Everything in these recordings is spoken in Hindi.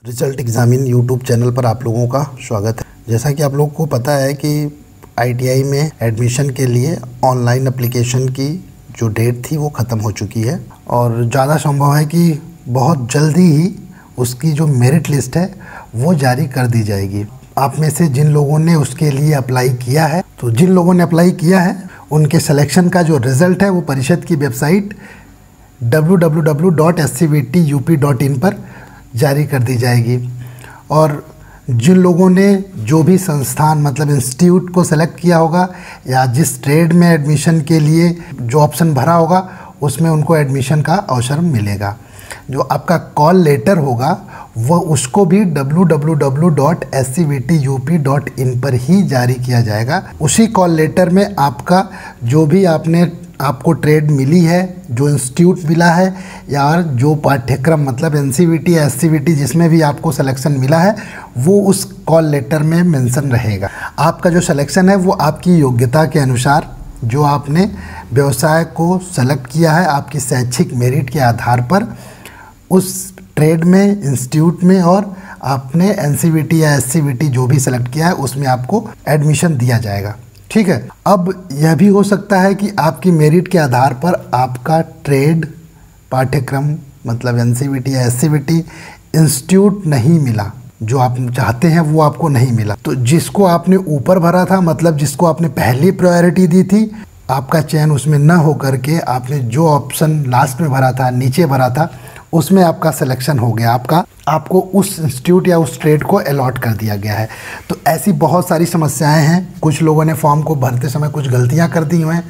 रिजल्ट एग्जामिन यूट्यूब चैनल पर आप लोगों का स्वागत है। जैसा कि आप लोगों को पता है कि आईटीआई में एडमिशन के लिए ऑनलाइन एप्लीकेशन की जो डेट थी वो ख़त्म हो चुकी है और ज़्यादा संभव है कि बहुत जल्दी ही उसकी जो मेरिट लिस्ट है वो जारी कर दी जाएगी। आप में से जिन लोगों ने उसके लिए अप्लाई किया है, तो जिन लोगों ने अप्लाई किया है उनके सिलेक्शन का जो रिज़ल्ट है वो परिषद की वेबसाइट www.scvtup.in पर जारी कर दी जाएगी। और जिन लोगों ने जो भी संस्थान मतलब इंस्टीट्यूट को सेलेक्ट किया होगा या जिस ट्रेड में एडमिशन के लिए जो ऑप्शन भरा होगा उसमें उनको एडमिशन का अवसर मिलेगा। जो आपका कॉल लेटर होगा वो उसको भी www.scvtup.in पर ही जारी किया जाएगा। उसी कॉल लेटर में आपका जो भी आपको ट्रेड मिली है, जो इंस्टीट्यूट मिला है या जो पाठ्यक्रम मतलब एनसीवीटी या एससीवीटी जिसमें भी आपको सिलेक्शन मिला है वो उस कॉल लेटर में मेंशन रहेगा। आपका जो सिलेक्शन है वो आपकी योग्यता के अनुसार जो आपने व्यवसाय को सेलेक्ट किया है आपकी शैक्षिक मेरिट के आधार पर उस ट्रेड में, इंस्टीट्यूट में और आपने एनसीवीटी या एससीवीटी जो भी सेलेक्ट किया है उसमें आपको एडमिशन दिया जाएगा। ठीक है। अब यह भी हो सकता है कि आपकी मेरिट के आधार पर आपका ट्रेड पाठ्यक्रम मतलब एनसीवीटी या एससीवीटी इंस्टीट्यूट नहीं मिला, जो आप चाहते हैं वो आपको नहीं मिला। तो जिसको आपने ऊपर भरा था मतलब जिसको आपने पहली प्रायोरिटी दी थी, आपका चयन उसमें न हो करके आपने जो ऑप्शन लास्ट में भरा था, नीचे भरा था, उसमें आपका सिलेक्शन हो गया, आपको उस इंस्टीट्यूट या उस ट्रेड को अलॉट कर दिया गया है। तो ऐसी बहुत सारी समस्याएं हैं। कुछ लोगों ने फॉर्म को भरते समय कुछ गलतियां कर दी हैं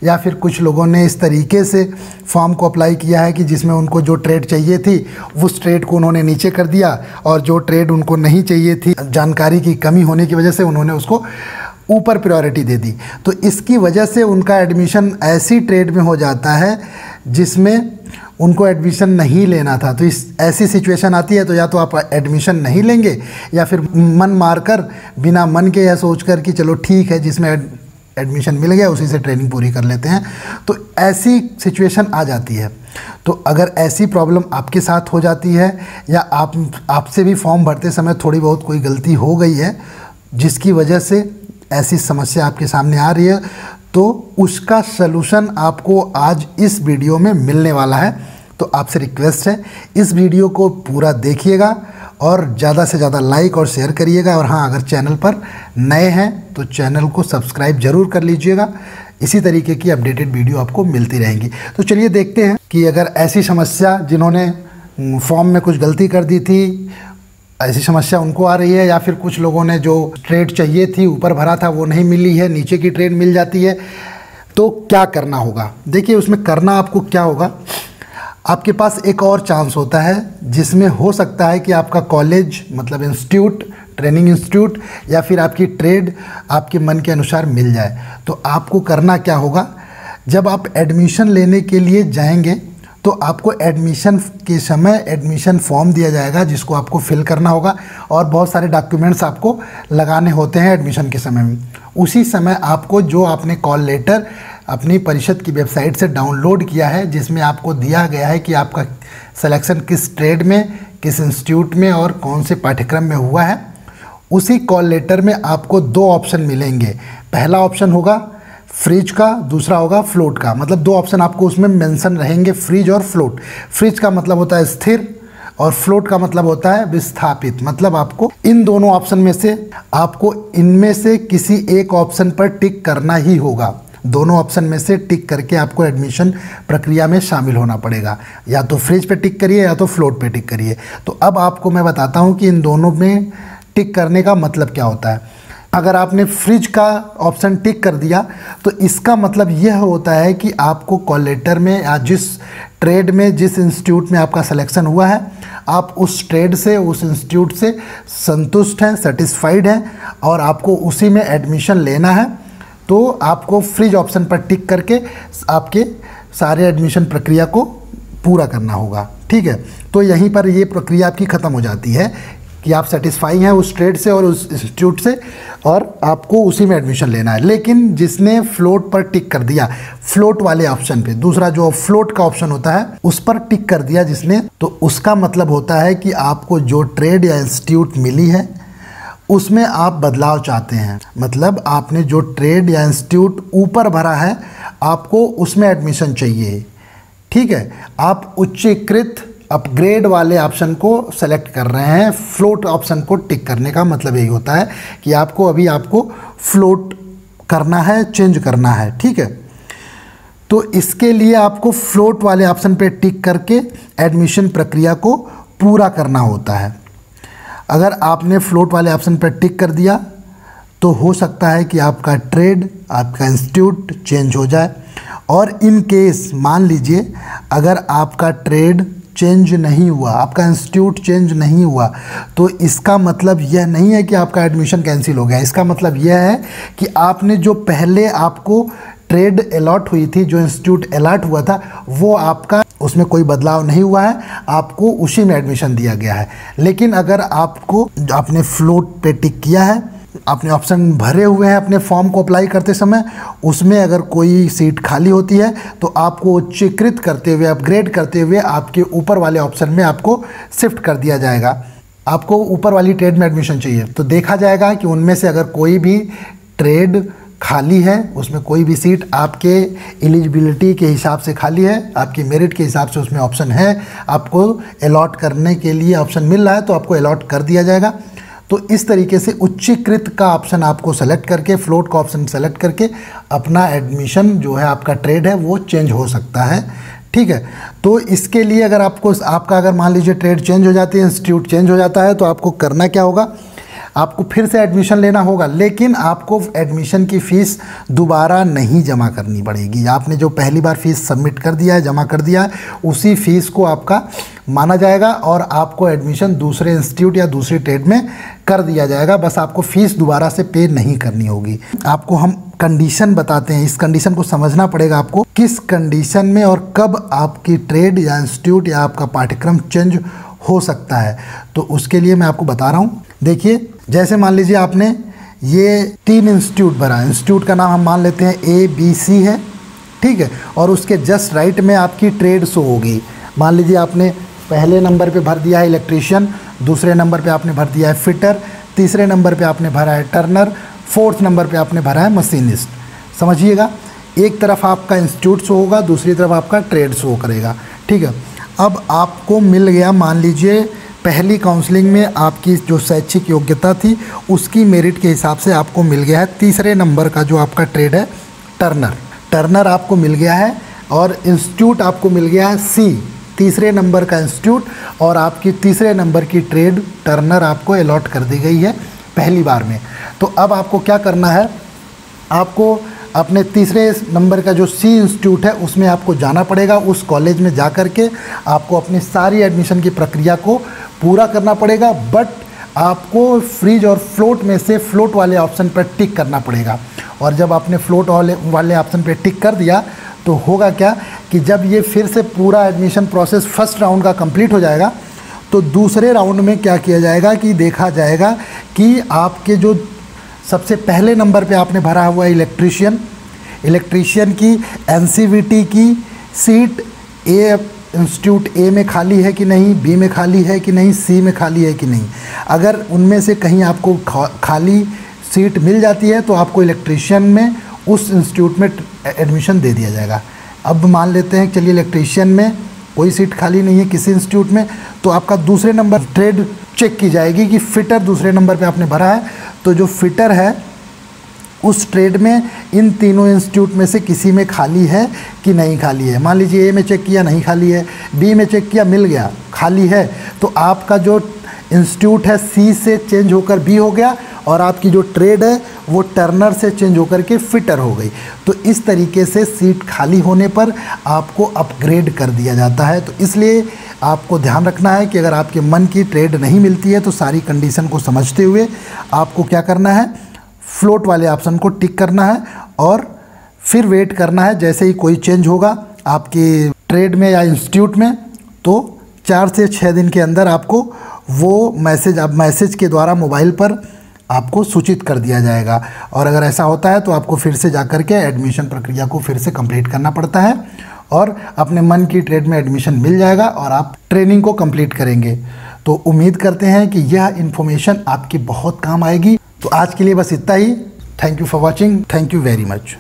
या फिर कुछ लोगों ने इस तरीके से फॉर्म को अप्लाई किया है कि जिसमें उनको जो ट्रेड चाहिए थी उस ट्रेड को उन्होंने नीचे कर दिया और जो ट्रेड उनको नहीं चाहिए थी जानकारी की कमी होने की वजह से उन्होंने उसको ऊपर प्रायोरिटी दे दी। तो इसकी वजह से उनका एडमिशन ऐसी ट्रेड में हो जाता है जिसमें उनको एडमिशन नहीं लेना था। तो इस ऐसी सिचुएशन आती है तो या तो आप एडमिशन नहीं लेंगे या फिर मन मारकर बिना मन के यह सोचकर कि चलो ठीक है जिसमें एडमिशन मिल गया उसी से ट्रेनिंग पूरी कर लेते हैं, तो ऐसी सिचुएशन आ जाती है। तो अगर ऐसी प्रॉब्लम आपके साथ हो जाती है या आपसे भी फॉर्म भरते समय थोड़ी बहुत कोई गलती हो गई है जिसकी वजह से ऐसी समस्या आपके सामने आ रही है, तो उसका सलूशन आपको आज इस वीडियो में मिलने वाला है। तो आपसे रिक्वेस्ट है इस वीडियो को पूरा देखिएगा और ज़्यादा से ज़्यादा लाइक और शेयर करिएगा। और हाँ, अगर चैनल पर नए हैं तो चैनल को सब्सक्राइब ज़रूर कर लीजिएगा। इसी तरीके की अपडेटेड वीडियो आपको मिलती रहेंगी। तो चलिए देखते हैं कि अगर ऐसी समस्या जिन्होंने फॉर्म में कुछ गलती कर दी थी ऐसी समस्या उनको आ रही है या फिर कुछ लोगों ने जो ट्रेड चाहिए थी ऊपर भरा था वो नहीं मिली है, नीचे की ट्रेड मिल जाती है, तो क्या करना होगा। देखिए उसमें करना आपको क्या होगा, आपके पास एक और चांस होता है जिसमें हो सकता है कि आपका कॉलेज मतलब इंस्टीट्यूट, ट्रेनिंग इंस्टीट्यूट या फिर आपकी ट्रेड आपके मन के अनुसार मिल जाए। तो आपको करना क्या होगा, जब आप एडमिशन लेने के लिए जाएंगे तो आपको एडमिशन के समय एडमिशन फॉर्म दिया जाएगा जिसको आपको फिल करना होगा और बहुत सारे डॉक्यूमेंट्स आपको लगाने होते हैं एडमिशन के समय में। उसी समय आपको जो आपने कॉल लेटर अपनी परिषद की वेबसाइट से डाउनलोड किया है जिसमें आपको दिया गया है कि आपका सिलेक्शन किस ट्रेड में, किस इंस्टीट्यूट में और कौन से पाठ्यक्रम में हुआ है, उसी कॉल लेटर में आपको दो ऑप्शन मिलेंगे। पहला ऑप्शन होगा फ्रिज का, दूसरा होगा फ्लोट का। मतलब दो ऑप्शन आपको उसमें मेंशन रहेंगे, फ्रिज और फ्लोट। फ्रिज का मतलब होता है स्थिर और फ्लोट का मतलब होता है विस्थापित। मतलब आपको इन दोनों ऑप्शन में से आपको इनमें से किसी एक ऑप्शन पर टिक करना ही होगा। दोनों ऑप्शन में से टिक करके आपको एडमिशन प्रक्रिया में शामिल होना पड़ेगा। या तो फ्रिज पे टिक करिए या तो फ्लोट पे टिक करिए। तो अब आपको मैं बताता हूँ कि इन दोनों में टिक करने का मतलब क्या होता है। अगर आपने फ्रिज का ऑप्शन टिक कर दिया तो इसका मतलब यह होता है कि आपको कॉल लेटर में या जिस ट्रेड में, जिस इंस्टीट्यूट में आपका सिलेक्शन हुआ है आप उस ट्रेड से, उस इंस्टीट्यूट से संतुष्ट हैं, सेटिस्फाइड हैं और आपको उसी में एडमिशन लेना है। तो आपको फ्रिज ऑप्शन पर टिक करके आपके सारे एडमिशन प्रक्रिया को पूरा करना होगा। ठीक है। तो यहीं पर ये प्रक्रिया आपकी ख़त्म हो जाती है कि आप सेटिस्फाई हैं उस ट्रेड से और उस इंस्टीट्यूट से और आपको उसी में एडमिशन लेना है। लेकिन जिसने फ्लोट पर टिक कर दिया, फ्लोट वाले ऑप्शन पे, दूसरा जो फ्लोट का ऑप्शन होता है उस पर टिक कर दिया जिसने, तो उसका मतलब होता है कि आपको जो ट्रेड या इंस्टीट्यूट मिली है उसमें आप बदलाव चाहते हैं। मतलब आपने जो ट्रेड या इंस्टीट्यूट ऊपर भरा है आपको उसमें एडमिशन चाहिए, ठीक है। आप उच्चीकृत अपग्रेड वाले ऑप्शन को सेलेक्ट कर रहे हैं। फ्लोट ऑप्शन को टिक करने का मतलब यही होता है कि आपको फ्लोट करना है, चेंज करना है, ठीक है। तो इसके लिए आपको फ्लोट वाले ऑप्शन पे टिक करके एडमिशन प्रक्रिया को पूरा करना होता है। अगर आपने फ्लोट वाले ऑप्शन पर टिक कर दिया तो हो सकता है कि आपका ट्रेड, आपका इंस्टीट्यूट चेंज हो जाए। और इन केस मान लीजिए अगर आपका ट्रेड चेंज नहीं हुआ, आपका इंस्टीट्यूट चेंज नहीं हुआ, तो इसका मतलब यह नहीं है कि आपका एडमिशन कैंसिल हो गया। इसका मतलब यह है कि आपने जो पहले आपको ट्रेड अलॉट हुई थी, जो इंस्टीट्यूट अलॉट हुआ था, वो आपका उसमें कोई बदलाव नहीं हुआ है, आपको उसी में एडमिशन दिया गया है। लेकिन अगर आपने फ्लोट पे टिक किया है, आपने ऑप्शन भरे हुए हैं अपने फॉर्म को अप्लाई करते समय, उसमें अगर कोई सीट खाली होती है तो आपको उच्चीकृत करते हुए, अपग्रेड करते हुए आपके ऊपर वाले ऑप्शन में आपको शिफ्ट कर दिया जाएगा। आपको ऊपर वाली ट्रेड में एडमिशन चाहिए तो देखा जाएगा कि उनमें से अगर कोई भी ट्रेड खाली है, उसमें कोई भी सीट आपके एलिजिबिलिटी के हिसाब से खाली है, आपकी मेरिट के हिसाब से उसमें ऑप्शन है, आपको अलॉट करने के लिए ऑप्शन मिल रहा है तो आपको अलॉट कर दिया जाएगा। तो इस तरीके से उच्चीकृत का ऑप्शन आपको सेलेक्ट करके, फ्लोट का ऑप्शन सेलेक्ट करके अपना एडमिशन जो है, आपका ट्रेड है, वो चेंज हो सकता है, ठीक है। तो इसके लिए अगर आपका अगर मान लीजिए ट्रेड चेंज हो जाती है, इंस्टीट्यूट चेंज हो जाता है, तो आपको करना क्या होगा, आपको फिर से एडमिशन लेना होगा। लेकिन आपको एडमिशन की फ़ीस दोबारा नहीं जमा करनी पड़ेगी। आपने जो पहली बार फ़ीस सबमिट कर दिया है, जमा कर दिया है, उसी फ़ीस को आपका माना जाएगा और आपको एडमिशन दूसरे इंस्टीट्यूट या दूसरी ट्रेड में कर दिया जाएगा। बस आपको फ़ीस दोबारा से पे नहीं करनी होगी। आपको हम कंडीशन बताते हैं, इस कंडीशन को समझना पड़ेगा आपको, किस कंडीशन में और कब आपकी ट्रेड या इंस्टीट्यूट या आपका पाठ्यक्रम चेंज हो सकता है। तो उसके लिए मैं आपको बता रहा हूँ। देखिए, जैसे मान लीजिए आपने ये 3 इंस्टीट्यूट भरा, इंस्टीट्यूट का नाम हम मान लेते हैं ABC है, ठीक है, और उसके जस्ट राइट में आपकी ट्रेड शो होगी। मान लीजिए आपने पहले नंबर पे भर दिया है इलेक्ट्रीशियन, दूसरे नंबर पे आपने भर दिया है फिटर, तीसरे नंबर पे आपने भरा है टर्नर, 4th नंबर पे आपने भरा है मशीनिस्ट। समझिएगा, एक तरफ आपका इंस्टीट्यूट शो होगा, दूसरी तरफ आपका ट्रेड शो करेगा, ठीक है। अब आपको मिल गया, मान लीजिए पहली काउंसलिंग में आपकी जो शैक्षिक योग्यता थी उसकी मेरिट के हिसाब से आपको मिल गया है तीसरे नंबर का जो आपका ट्रेड है टर्नर आपको मिल गया है, और इंस्टीट्यूट आपको मिल गया है C, तीसरे नंबर का इंस्टीट्यूट, और आपकी तीसरे नंबर की ट्रेड टर्नर आपको अलॉट कर दी गई है पहली बार में। तो अब आपको क्या करना है, आपको अपने तीसरे नंबर का जो C इंस्टीट्यूट है उसमें आपको जाना पड़ेगा। उस कॉलेज में जा कर के आपको अपनी सारी एडमिशन की प्रक्रिया को पूरा करना पड़ेगा, बट आपको फ्रीज और फ्लोट में से फ्लोट वाले ऑप्शन पर टिक करना पड़ेगा। और जब आपने फ्लोट वाले ऑप्शन पर टिक कर दिया तो होगा क्या कि जब ये फिर से पूरा एडमिशन प्रोसेस फर्स्ट राउंड का कंप्लीट हो जाएगा तो दूसरे राउंड में क्या किया जाएगा कि देखा जाएगा कि आपके जो सबसे पहले नंबर पे आपने भरा हुआ इलेक्ट्रीशियन की NCVT की सीट इंस्टीट्यूट A में खाली है कि नहीं, B में खाली है कि नहीं, C में खाली है कि नहीं। अगर उनमें से कहीं आपको खाली सीट मिल जाती है तो आपको इलेक्ट्रीशियन में उस इंस्टीट्यूट में एडमिशन दे दिया जाएगा। अब मान लेते हैं चलिए इलेक्ट्रीशियन में कोई सीट खाली नहीं है किसी इंस्टीट्यूट में, तो आपका दूसरे नंबर ट्रेड चेक की जाएगी कि फिटर दूसरे नंबर पे आपने भरा है, तो जो फिटर है उस ट्रेड में इन तीनों इंस्टीट्यूट में से किसी में खाली है कि नहीं खाली है। मान लीजिए A में चेक किया नहीं खाली है, B में चेक किया मिल गया खाली है, तो आपका जो इंस्टीट्यूट है C से चेंज होकर B हो गया और आपकी जो ट्रेड है वो टर्नर से चेंज होकर के फिटर हो गई। तो इस तरीके से सीट खाली होने पर आपको अपग्रेड कर दिया जाता है। तो इसलिए आपको ध्यान रखना है कि अगर आपके मन की ट्रेड नहीं मिलती है तो सारी कंडीशन को समझते हुए आपको क्या करना है, फ्लोट वाले ऑप्शन को टिक करना है और फिर वेट करना है। जैसे ही कोई चेंज होगा आपकी ट्रेड में या इंस्टीट्यूट में तो 4 से 6 दिन के अंदर आपको वो मैसेज अब मैसेज के द्वारा मोबाइल पर आपको सूचित कर दिया जाएगा। और अगर ऐसा होता है तो आपको फिर से जाकर के एडमिशन प्रक्रिया को फिर से कंप्लीट करना पड़ता है और अपने मन की ट्रेड में एडमिशन मिल जाएगा और आप ट्रेनिंग को कंप्लीट करेंगे। तो उम्मीद करते हैं कि यह इन्फॉर्मेशन आपकी बहुत काम आएगी। तो आज के लिए बस इतना ही। Thank you for watching. Thank you very much.